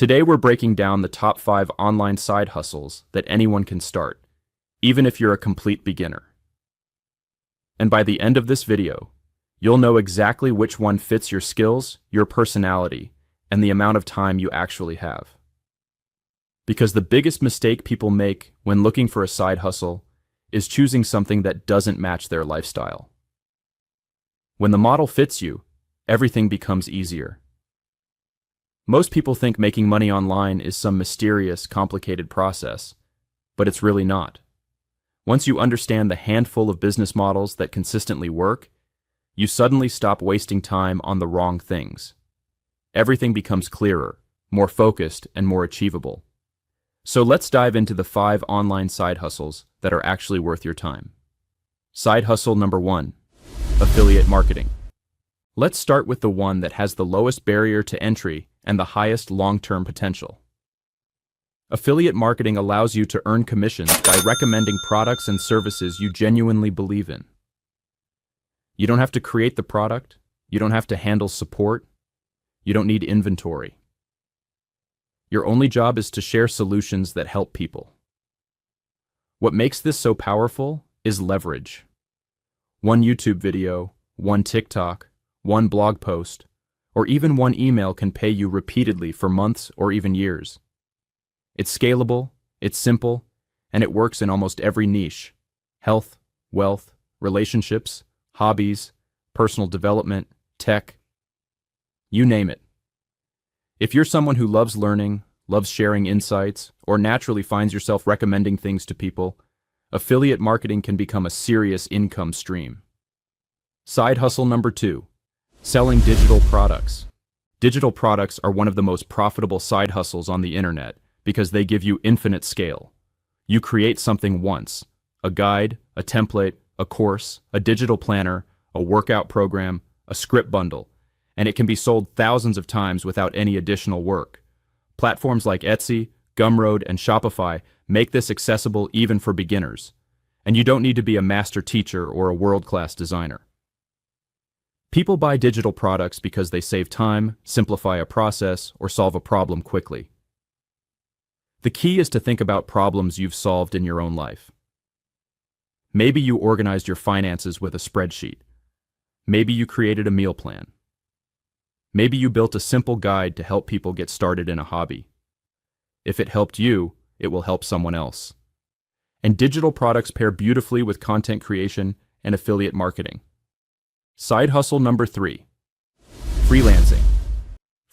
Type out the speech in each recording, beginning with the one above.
Today we're breaking down the top 5 online side hustles that anyone can start, even if you're a complete beginner. And by the end of this video, you'll know exactly which one fits your skills, your personality, and the amount of time you actually have. Because the biggest mistake people make when looking for a side hustle is choosing something that doesn't match their lifestyle. When the model fits you, everything becomes easier. Most people think making money online is some mysterious, complicated process, but it's really not. Once you understand the handful of business models that consistently work, you suddenly stop wasting time on the wrong things. Everything becomes clearer, more focused, and more achievable. So let's dive into the 5 online side hustles that are actually worth your time. Side hustle number 1, affiliate marketing. Let's start with the one that has the lowest barrier to entry and the highest long-term potential. Affiliate marketing allows you to earn commissions by recommending products and services you genuinely believe in. You don't have to create the product, you don't have to handle support, you don't need inventory. Your only job is to share solutions that help people. What makes this so powerful is leverage. One YouTube video, one TikTok, one blog post, or even one email can pay you repeatedly for months or even years. It's scalable, it's simple, and it works in almost every niche: health, wealth, relationships, hobbies, personal development, tech, you name it. If you're someone who loves learning, loves sharing insights, or naturally finds yourself recommending things to people, affiliate marketing can become a serious income stream. Side hustle number 2, selling digital products. Digital products are one of the most profitable side hustles on the internet because they give you infinite scale. You create something once: a guide, a template, a course, a digital planner, a workout program, a script bundle, and it can be sold thousands of times without any additional work. Platforms like Etsy, Gumroad, and Shopify make this accessible even for beginners, and you don't need to be a master teacher or a world-class designer. People buy digital products because they save time, simplify a process, or solve a problem quickly. The key is to think about problems you've solved in your own life. Maybe you organized your finances with a spreadsheet. Maybe you created a meal plan. Maybe you built a simple guide to help people get started in a hobby. If it helped you, it will help someone else. And digital products pair beautifully with content creation and affiliate marketing. Side hustle number 3, freelancing.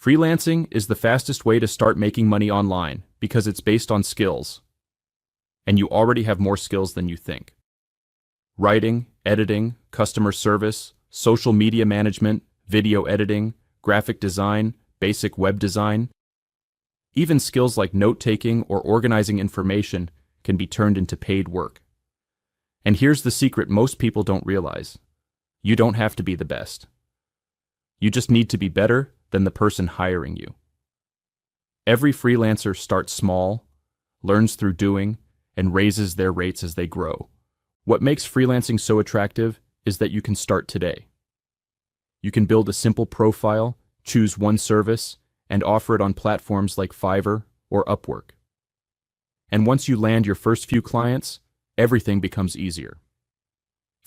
Freelancing is the fastest way to start making money online because it's based on skills. And you already have more skills than you think. Writing, editing, customer service, social media management, video editing, graphic design, basic web design. Even skills like note-taking or organizing information can be turned into paid work. And here's the secret most people don't realize: you don't have to be the best. You just need to be better than the person hiring you. Every freelancer starts small, learns through doing, and raises their rates as they grow. What makes freelancing so attractive is that you can start today. You can build a simple profile, choose one service, and offer it on platforms like Fiverr or Upwork. And once you land your first few clients, everything becomes easier.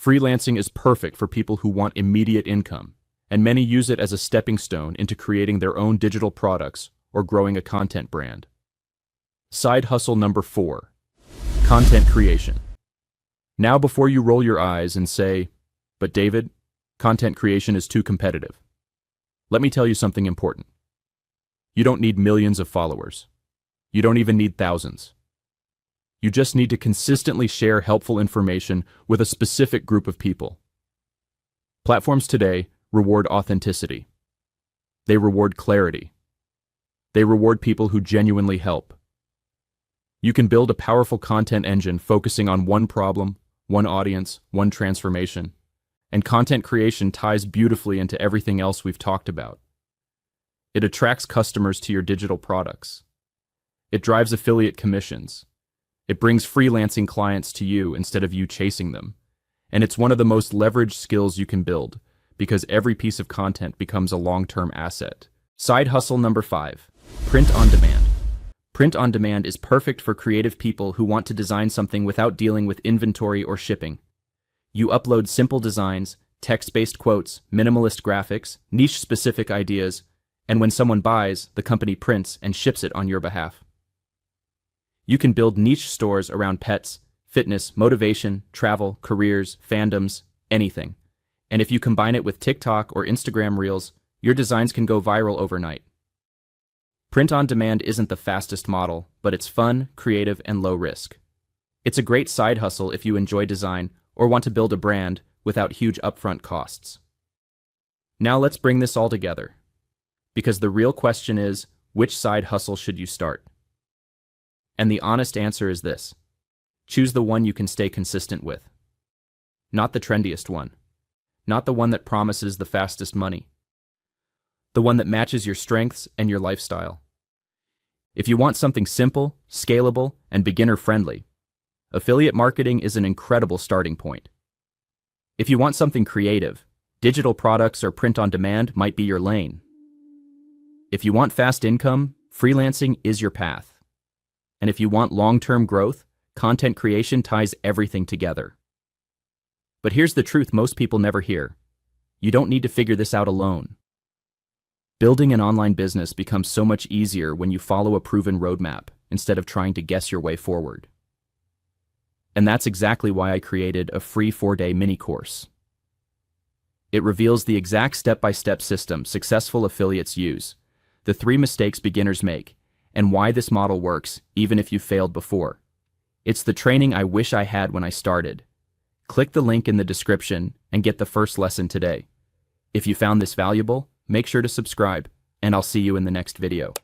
Freelancing is perfect for people who want immediate income, and many use it as a stepping stone into creating their own digital products or growing a content brand. Side hustle number 4, content creation. Now, before you roll your eyes and say, "But David, content creation is too competitive," let me tell you something important. You don't need millions of followers. You don't even need thousands. You just need to consistently share helpful information with a specific group of people. Platforms today reward authenticity. They reward clarity. They reward people who genuinely help. You can build a powerful content engine focusing on one problem, one audience, one transformation. And content creation ties beautifully into everything else we've talked about. It attracts customers to your digital products. It drives affiliate commissions. It brings freelancing clients to you instead of you chasing them. And it's one of the most leveraged skills you can build because every piece of content becomes a long-term asset. Side hustle number 5, Print on demand. Print on demand is perfect for creative people who want to design something without dealing with inventory or shipping. You upload simple designs, text-based quotes, minimalist graphics, niche-specific ideas, and when someone buys, the company prints and ships it on your behalf. You can build niche stores around pets, fitness, motivation, travel, careers, fandoms, anything. And if you combine it with TikTok or Instagram Reels, your designs can go viral overnight. Print on demand isn't the fastest model, but it's fun, creative, and low risk. It's a great side hustle if you enjoy design or want to build a brand without huge upfront costs. Now let's bring this all together. Because the real question is, which side hustle should you start? And the honest answer is this: choose the one you can stay consistent with. Not the trendiest one. Not the one that promises the fastest money. The one that matches your strengths and your lifestyle. If you want something simple, scalable, and beginner-friendly, affiliate marketing is an incredible starting point. If you want something creative, digital products or print on demand might be your lane. If you want fast income, freelancing is your path. And if you want long-term growth, content creation ties everything together. But here's the truth most people never hear. You don't need to figure this out alone. Building an online business becomes so much easier when you follow a proven roadmap instead of trying to guess your way forward. And that's exactly why I created a free 4-day mini course. It reveals the exact step-by-step system successful affiliates use, the 3 mistakes beginners make, and why this model works even if you failed before. It's the training I wish I had when I started. Click the link in the description and get the first lesson today. If you found this valuable, make sure to subscribe, and I'll see you in the next video.